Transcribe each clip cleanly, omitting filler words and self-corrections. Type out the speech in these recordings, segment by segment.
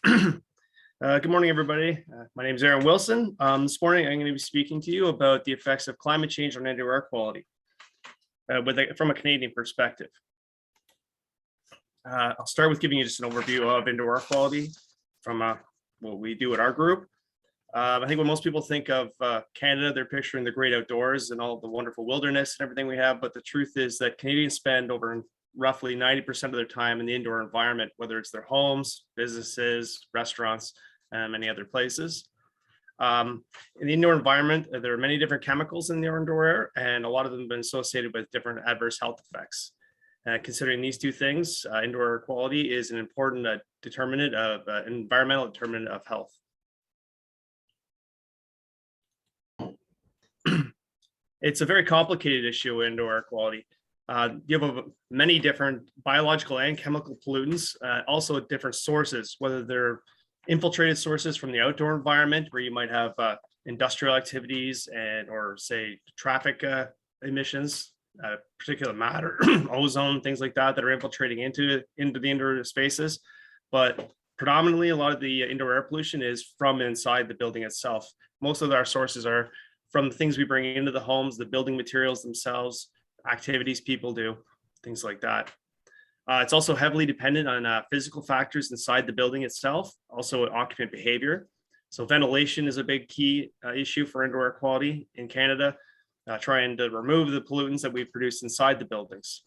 Good morning, everybody. My name is Aaron Wilson. This morning, I'm going to be speaking to you about the effects of climate change on indoor air quality from a Canadian perspective. I'll start with giving you just an overview of indoor air quality from what we do at our group. I think when most people think of Canada, they're picturing the great outdoors and all the wonderful wilderness and everything we have. But the truth is that Canadians spend over roughly 90% of their time in the indoor environment, whether it's their homes, businesses, restaurants, and many other places. In the indoor environment, there are many different chemicals in the indoor air, and a lot of them have been associated with different adverse health effects. Considering these two things, indoor air quality is an important determinant of environmental determinant of health. It's a very complicated issue, indoor air quality. You have many different biological and chemical pollutants, also at different sources, whether they're infiltrated sources from the outdoor environment, where you might have industrial activities or say traffic emissions, particulate matter, ozone, things like that are infiltrating into the indoor spaces. But predominantly, a lot of the indoor air pollution is from inside the building itself. Most of our sources are from the things we bring into the homes, the building materials themselves, activities people do, things like that. It's also heavily dependent on physical factors inside the building itself, also occupant behavior. So ventilation is a big key issue for indoor air quality in Canada, trying to remove the pollutants that we produce inside the buildings.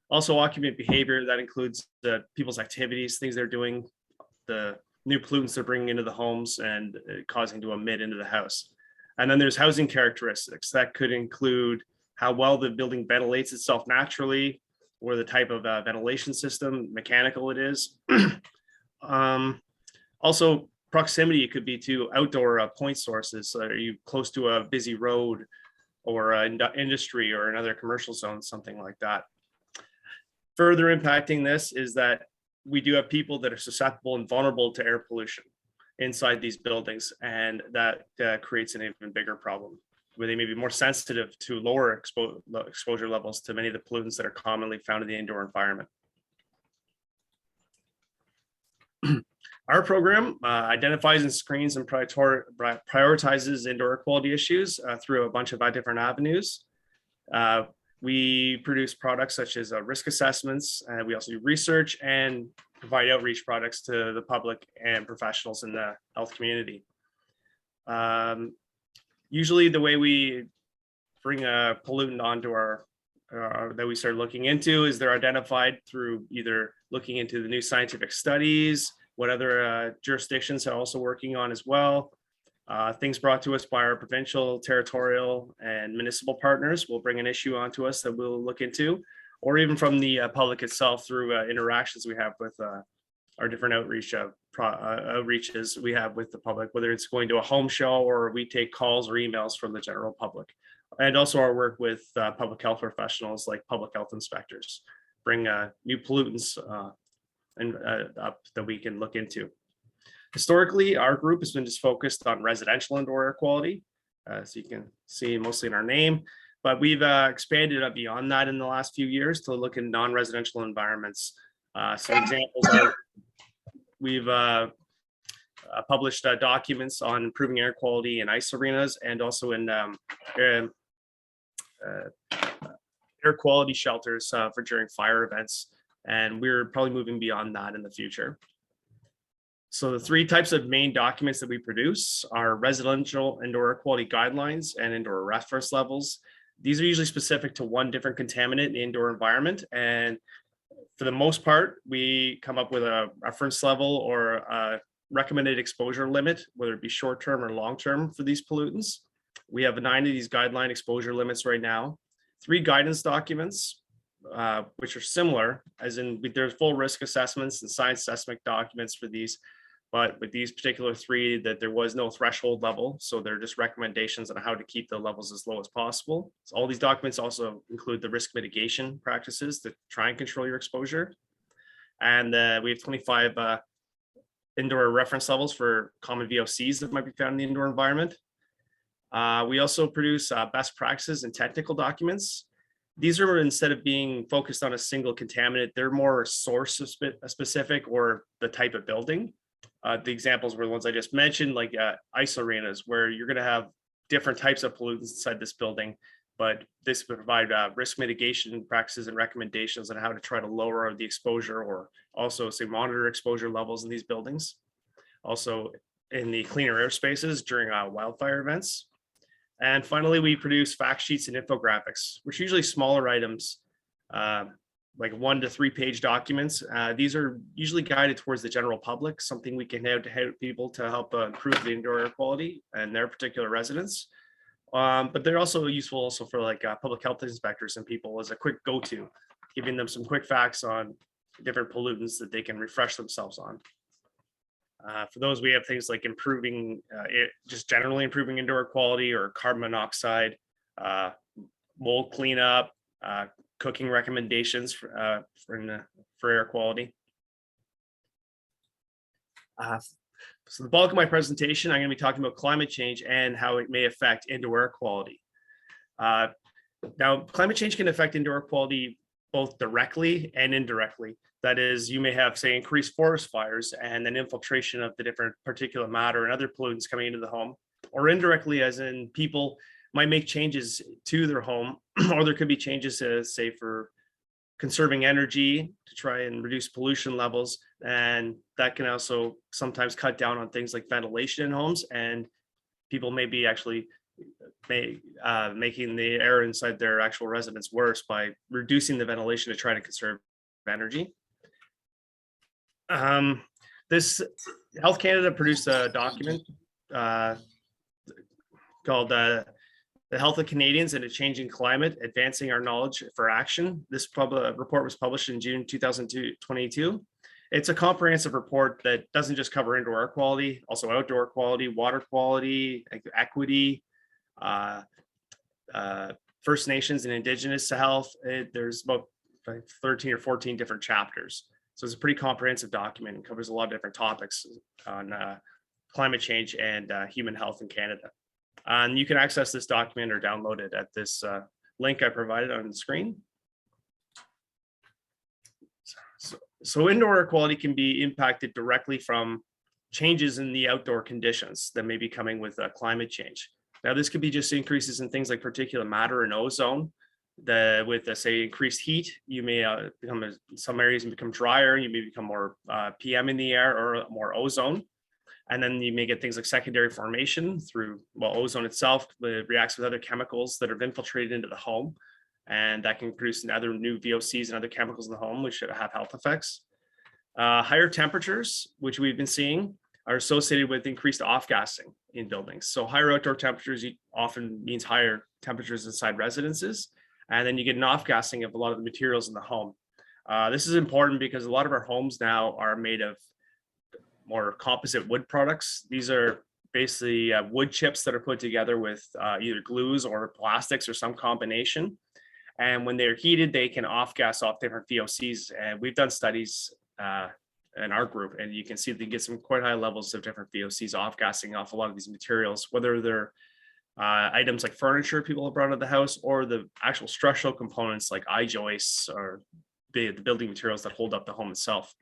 Also occupant behavior, that includes people's activities, things they're doing, the new pollutants they're bringing into the homes and causing to emit into the house. And then there's housing characteristics that could include how well the building ventilates itself naturally, or the type of ventilation system, mechanical it is. Also, proximity could be to outdoor point sources. So are you close to a busy road or industry or another commercial zone, something like that. Further impacting this is that we do have people that are susceptible and vulnerable to air pollution inside these buildings, and that creates an even bigger problem, where they may be more sensitive to lower exposure levels to many of the pollutants that are commonly found in the indoor environment. Our program identifies and screens and prioritizes indoor air quality issues through a bunch of different avenues. We produce products such as risk assessments. We also do research and provide outreach products to the public and professionals in the health community. Usually the way we bring a pollutant onto our, that we start looking into, is they're identified through either looking into the new scientific studies, what other jurisdictions are also working on as well. Things brought to us by our provincial, territorial, and municipal partners will bring an issue onto us that we'll look into, or even from the public itself through interactions we have with our different outreaches we have with the public, whether it's going to a home show or we take calls or emails from the general public. And also our work with public health professionals like public health inspectors, bring new pollutants up that we can look into. Historically, our group has been just focused on residential indoor air quality, as you can see mostly in our name, but we've expanded beyond that in the last few years to look in non-residential environments. Some examples are we've published documents on improving air quality in ice arenas and also in air quality shelters for during fire events. And we're probably moving beyond that in the future. So the three types of main documents that we produce are residential indoor air quality guidelines and indoor reference levels. These are usually specific to one different contaminant in the indoor environment. And for the most part, we come up with a reference level or a recommended exposure limit, whether it be short-term or long-term for these pollutants. We have 9 of these guideline exposure limits right now, 3 guidance documents, which are similar, as in there's full risk assessments and science assessment documents for these. But with these particular 3, that there was no threshold level. So they're just recommendations on how to keep the levels as low as possible. So all these documents also include the risk mitigation practices to try and control your exposure. And we have 25 indoor reference levels for common VOCs that might be found in the indoor environment. We also produce best practices and technical documents. These are, instead of being focused on a single contaminant, they're more source specific or the type of building. The examples were the ones I just mentioned, like ice arenas, where you're going to have different types of pollutants inside this building, but this would provide risk mitigation practices and recommendations on how to try to lower the exposure, or also say monitor exposure levels in these buildings. Also in the cleaner air spaces during wildfire events. And finally, we produce fact sheets and infographics, which are usually smaller items, like 1 to 3 page documents. These are usually guided towards the general public, something we can have to help people to help improve the indoor air quality and their particular residents. But they're also useful also for like public health inspectors and people as a quick go-to, giving them some quick facts on different pollutants that they can refresh themselves on. For those, we have things like improving, just generally improving indoor quality, or carbon monoxide, mold cleanup, cooking recommendations for air quality. So the bulk of my presentation, I'm going to be talking about climate change and how it may affect indoor air quality. Now, climate change can affect indoor air quality both directly and indirectly. That is, you may have, say, increased forest fires and then infiltration of the different particulate matter and other pollutants coming into the home, or indirectly, as in people might make changes to their home, or there could be changes, say, for conserving energy to try and reduce pollution levels. And that can also sometimes cut down on things like ventilation in homes, and people may be actually making the air inside their actual residence worse by reducing the ventilation to try to conserve energy. This Health Canada produced a document called The Health of Canadians in a Changing Climate, Advancing Our Knowledge for Action. This report was published in June 2022. It's a comprehensive report that doesn't just cover indoor air quality, also outdoor quality, water quality, equity, First Nations and Indigenous health. There's about 13 or 14 different chapters. So it's a pretty comprehensive document and covers a lot of different topics on climate change and human health in Canada. And you can access this document or download it at this link I provided on the screen. So indoor air quality can be impacted directly from changes in the outdoor conditions that may be coming with climate change. Now, this could be just increases in things like particulate matter and ozone. With say increased heat, you may become, some areas become drier, you may become more PM in the air or more ozone. And then you may get things like secondary formation through, well, ozone itself reacts with other chemicals that have infiltrated into the home. And that can produce other new VOCs and other chemicals in the home, which should have health effects. Higher temperatures, which we've been seeing, are associated with increased off-gassing in buildings. So higher outdoor temperatures often means higher temperatures inside residences. And then you get an off-gassing of a lot of the materials in the home. This is important because a lot of our homes now are made of more composite wood products. These are basically wood chips that are put together with either glues or plastics or some combination. And when they're heated, they can off-gas off different VOCs. And we've done studies in our group, and you can see they get some quite high levels of different VOCs off-gassing off a lot of these materials, whether they're items like furniture people have brought into the house, or the actual structural components like I-joists or the building materials that hold up the home itself.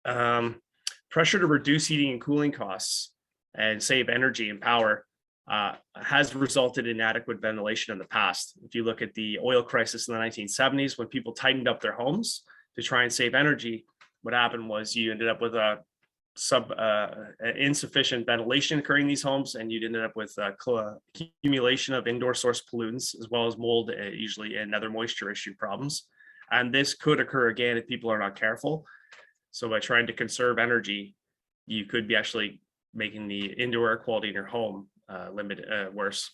Pressure to reduce heating and cooling costs and save energy and power has resulted in inadequate ventilation in the past. If you look at the oil crisis in the 1970s, when people tightened up their homes to try and save energy, what happened was you ended up with a insufficient ventilation occurring in these homes, and you'd ended up with accumulation of indoor source pollutants, as well as mold, usually, and other moisture issue problems. And this could occur again if people are not careful. So by trying to conserve energy, you could be actually making the indoor air quality in your home worse.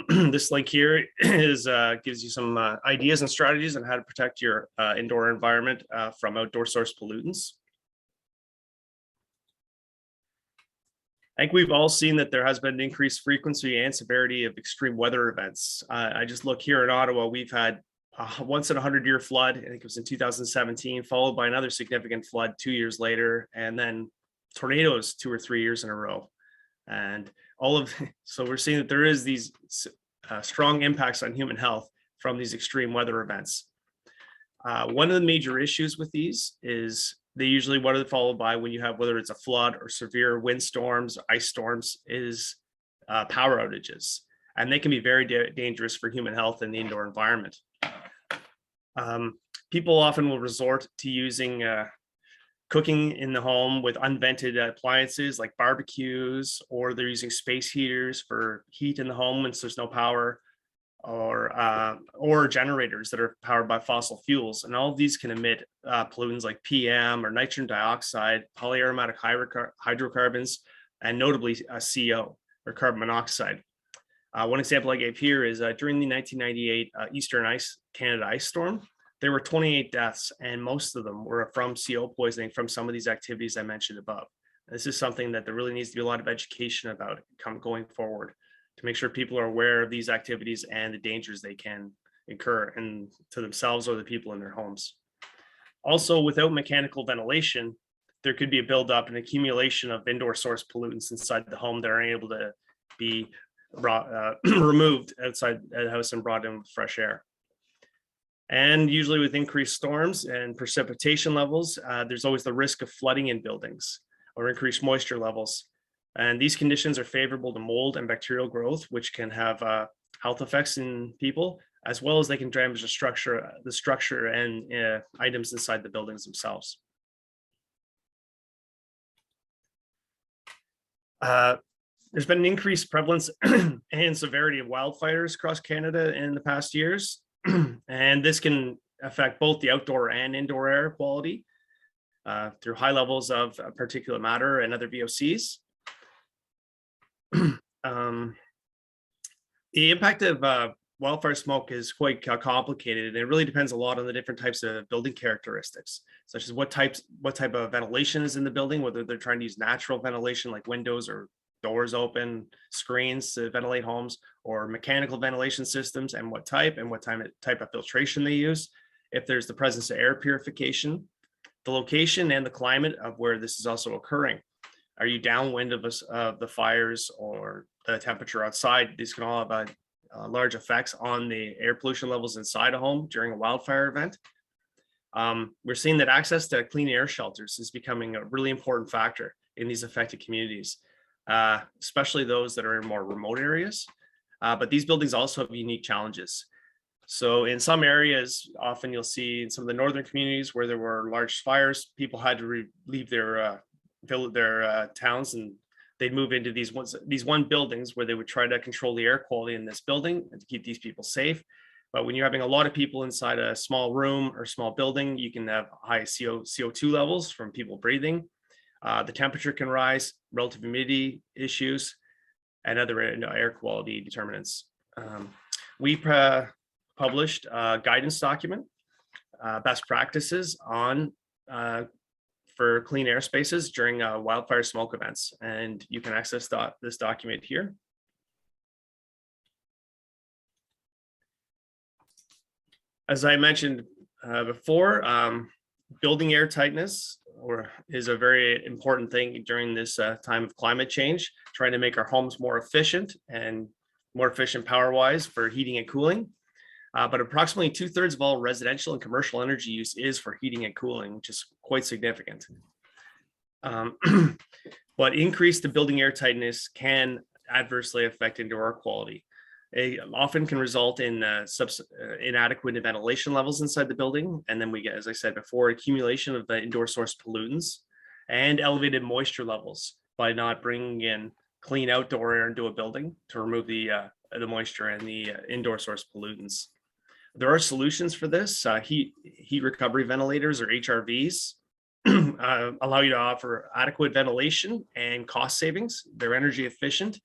This link here is gives you some ideas and strategies on how to protect your indoor environment from outdoor source pollutants. I think we've all seen that there has been an increased frequency and severity of extreme weather events. I just look here in Ottawa, we've had once in a 100-year flood. I think it was in 2017, followed by another significant flood 2 years later, and then tornadoes 2 or 3 years in a row. And so we're seeing that there is these strong impacts on human health from these extreme weather events. One of the major issues with these is they usually, what are they followed by when you have, whether it's a flood or severe windstorms, ice storms, is power outages. And they can be very dangerous for human health in the indoor environment. People often will resort to using cooking in the home with unvented appliances like barbecues, or they're using space heaters for heat in the home once there's no power, or generators that are powered by fossil fuels. And all of these can emit pollutants like PM or nitrogen dioxide, polyaromatic hydrocarbons, and notably CO or carbon monoxide. One example I gave here is during the 1998 Eastern Canada ice storm, there were 28 deaths, and most of them were from CO poisoning from some of these activities I mentioned above. This is something that there really needs to be a lot of education about going forward, to make sure people are aware of these activities and the dangers they can incur and to themselves or the people in their homes. Also, without mechanical ventilation, there could be a buildup and accumulation of indoor source pollutants inside the home that are able to be removed outside the house and brought in with fresh air. And usually with increased storms and precipitation levels, there's always the risk of flooding in buildings or increased moisture levels. And these conditions are favorable to mold and bacterial growth, which can have health effects in people, as well as they can damage the structure and items inside the buildings themselves. There's been an increased prevalence and severity of wildfires across Canada in the past years. And this can affect both the outdoor and indoor air quality through high levels of particulate matter and other VOCs. The impact of wildfire smoke is quite complicated, and it really depends a lot on the different types of building characteristics, such as what type of ventilation is in the building, whether they're trying to use natural ventilation like windows or doors open, screens to ventilate homes, or mechanical ventilation systems, and what type of filtration they use. If there's the presence of air purification, the location and the climate of where this is also occurring. Are you downwind of the fires or the temperature outside? These can all have large effects on the air pollution levels inside a home during a wildfire event. We're seeing that access to clean air shelters is becoming a really important factor in these affected communities, especially those that are in more remote areas. But these buildings also have unique challenges. So in some areas, often you'll see in some of the northern communities where there were large fires, people had to leave their towns, and they'd move into these one buildings where they would try to control the air quality in this building and to keep these people safe. But when you're having a lot of people inside a small room or small building, you can have high CO2 levels from people breathing. The temperature can rise, relative humidity issues, and other air quality determinants. We published a guidance document, best practices on for clean air spaces during wildfire smoke events, and you can access this document here. As I mentioned before, building air tightness is a very important thing during this time of climate change, trying to make our homes more efficient power-wise for heating and cooling. But approximately 2/3 of all residential and commercial energy use is for heating and cooling, which is quite significant. But increase the building air tightness can adversely affect indoor air quality. It often can result in inadequate ventilation levels inside the building. And then we get, as I said before, accumulation of the indoor source pollutants and elevated moisture levels by not bringing in clean outdoor air into a building to remove the moisture and the indoor source pollutants. There are solutions for this. Heat recovery ventilators, or HRVs, allow you to offer adequate ventilation and cost savings. They're energy efficient,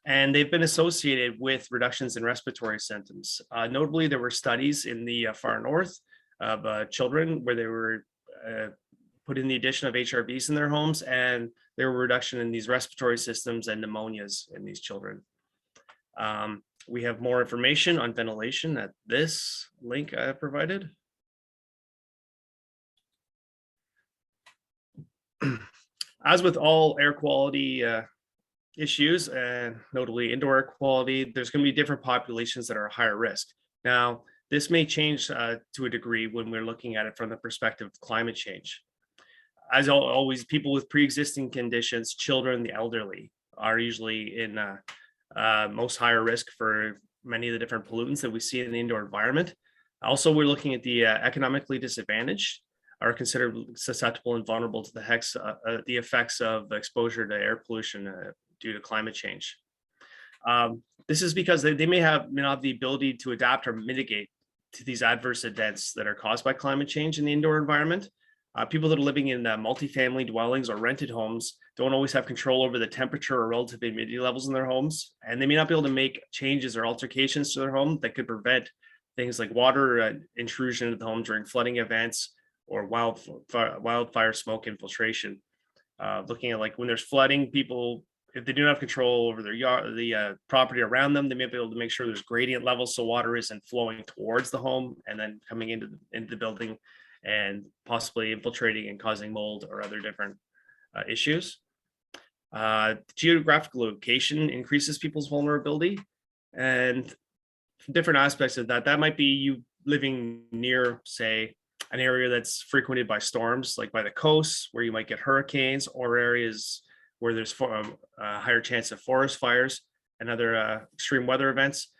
and they've been associated with reductions in respiratory symptoms. Notably, there were studies in the far north of children where they were put in the addition of HRVs in their homes, and there were reduction in these respiratory systems and pneumonias in these children. We have more information on ventilation at this link I provided. As with all air quality issues, and notably indoor air quality, there's going to be different populations that are higher risk. Now, this may change to a degree when we're looking at it from the perspective of climate change. as always, people with pre-existing conditions, children, the elderly are usually in most higher risk for many of the different pollutants that we see in the indoor environment. Also, we're looking at the economically disadvantaged are considered susceptible and vulnerable to the effects of exposure to air pollution due to climate change. This is because they may not have the ability to adapt or mitigate to these adverse events that are caused by climate change in the indoor environment. People that are living in multifamily dwellings or rented homes don't always have control over the temperature or relative humidity levels in their homes, and they may not be able to make changes or alterations to their home that could prevent things like water intrusion into the home during flooding events or wildfire smoke infiltration. Looking at like when there's flooding, people, if they do not have control over their yard, the property around them, they may be able to make sure there's gradient levels so water isn't flowing towards the home and then coming into the building and possibly infiltrating and causing mold or other different issues. Geographic location increases people's vulnerability, and different aspects of that might be you living near, say, an area that's frequented by storms, like by the coast where you might get hurricanes, or areas where there's a higher chance of forest fires and other extreme weather events.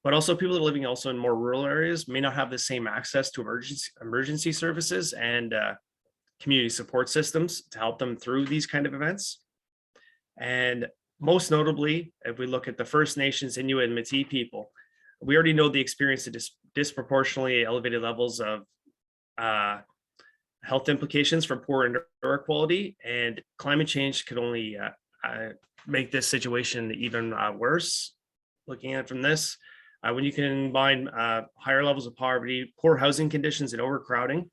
But also people that are living also in more rural areas may not have the same access to emergency services and community support systems to help them through these kind of events. And most notably, if we look at the First Nations, Inuit, and Métis people, we already know the experience of disproportionately elevated levels of health implications from poor indoor air quality, and climate change could only make this situation even worse. Looking at it from this, when you combine higher levels of poverty, poor housing conditions, and overcrowding,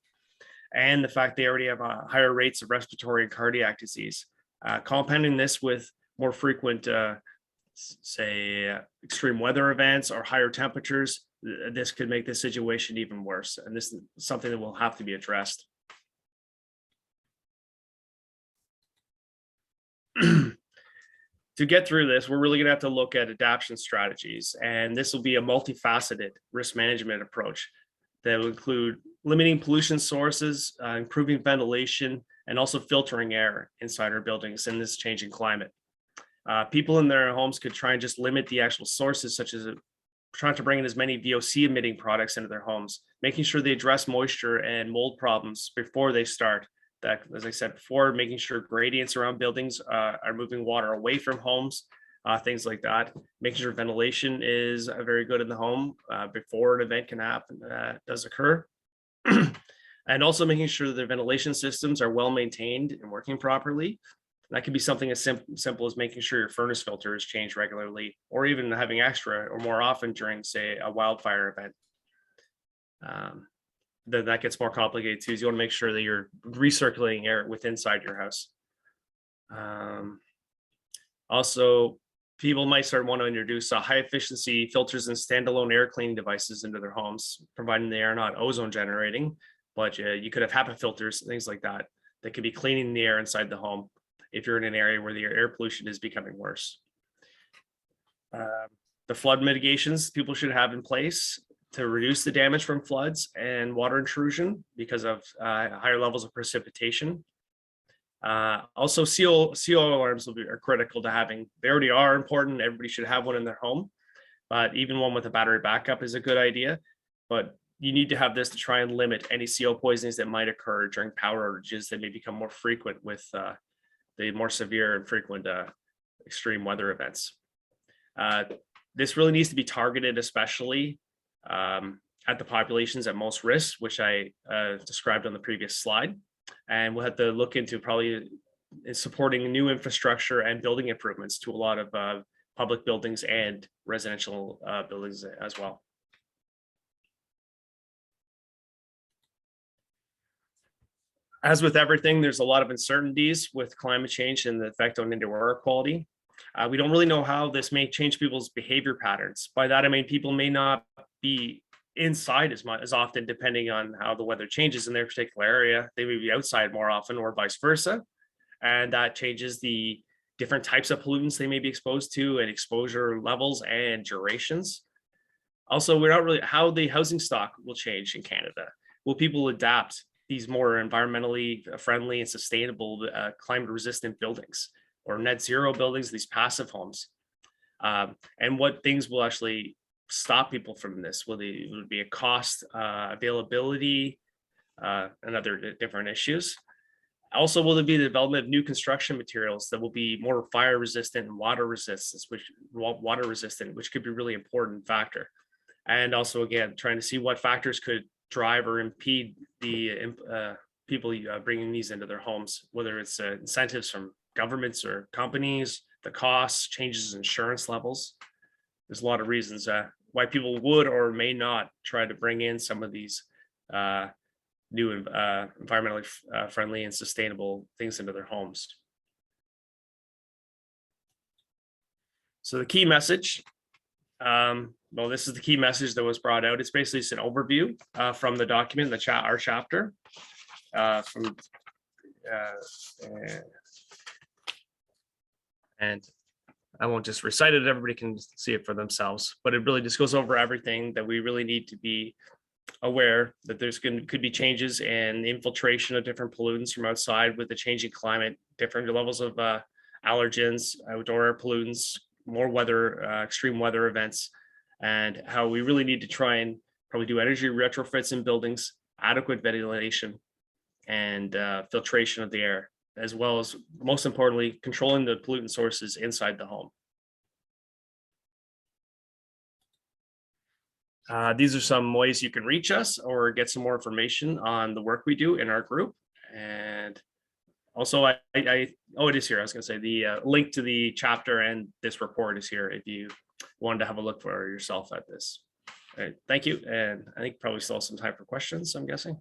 and the fact they already have higher rates of respiratory and cardiac disease, compounding this with more frequent, say, extreme weather events or higher temperatures, this could make this situation even worse. And this is something that will have to be addressed. To get through this, we're really going to have to look at adaptation strategies, and this will be a multifaceted risk management approach that will include limiting pollution sources, improving ventilation, and also filtering air inside our buildings in this changing climate. People in their homes could try and just limit the actual sources, such as trying to bring in as many VOC emitting products into their homes, making sure they address moisture and mold problems before they start. That, as I said before, making sure gradients around buildings are moving water away from homes, things like that. Making sure ventilation is very good in the home before an event can happen, does occur. And also making sure that the ventilation systems are well maintained and working properly. That could be something as simple as making sure your furnace filter is changed regularly, or even having extra or more often during, say, a wildfire event. Then that gets more complicated too. You want to make sure that you're recirculating air inside your house. Also, people might start want to introduce high efficiency filters and standalone air cleaning devices into their homes, providing they are not ozone generating, but you could have HEPA filters, things like that, that could be cleaning the air inside the home if you're in an area where the air pollution is becoming worse. The flood mitigations people should have in place to reduce the damage from floods and water intrusion because of higher levels of precipitation. Also, CO alarms are critical to having. They already are important. Everybody should have one in their home, but even one with a battery backup is a good idea. But you need to have this to try and limit any CO poisonings that might occur during power outages that may become more frequent with the more severe and frequent extreme weather events. This really needs to be targeted, especially at the populations at most risk, which I described on the previous slide. And we'll have to look into probably supporting new infrastructure and building improvements to a lot of public buildings and residential buildings as well. As with everything, there's a lot of uncertainties with climate change and the effect on indoor air quality. We don't really know how this may change people's behavior patterns. By that, I mean, people may not be inside as often, depending on how the weather changes in their particular area. They may be outside more often, or vice versa. And that changes the different types of pollutants they may be exposed to, and exposure levels and durations. Also, we're not really how the housing stock will change in Canada. Will people adapt these more environmentally friendly and sustainable climate resistant buildings or net zero buildings, these passive homes. And what things will actually stop people from this? Will it be a cost, availability, and other different issues? Also, will there be the development of new construction materials that will be more fire resistant and water resistant, which could be a really important factor. And also, again, trying to see what factors could drive or impede the people bringing these into their homes, whether it's incentives from governments or companies, the costs, changes in insurance levels. There's a lot of reasons why people would or may not try to bring in some of these new environmentally friendly and sustainable things into their homes. So the key message, well, this is the key message that was brought out. It's basically just an overview from the document, our chapter. And I won't just recite it, everybody can see it for themselves, but it really just goes over everything that we really need to be aware that could be changes in infiltration of different pollutants from outside with the changing climate, different levels of allergens, outdoor air pollutants, more weather, extreme weather events, and how we really need to try and probably do energy retrofits in buildings, adequate ventilation, and filtration of the air, as well as, most importantly, controlling the pollutant sources inside the home. These are some ways you can reach us or get some more information on the work we do in our group. And also, oh, it is here. I was going to say the link to the chapter and this report is here if you wanted to have a look for yourself at this. All right, thank you. And I think probably still some time for questions, I'm guessing.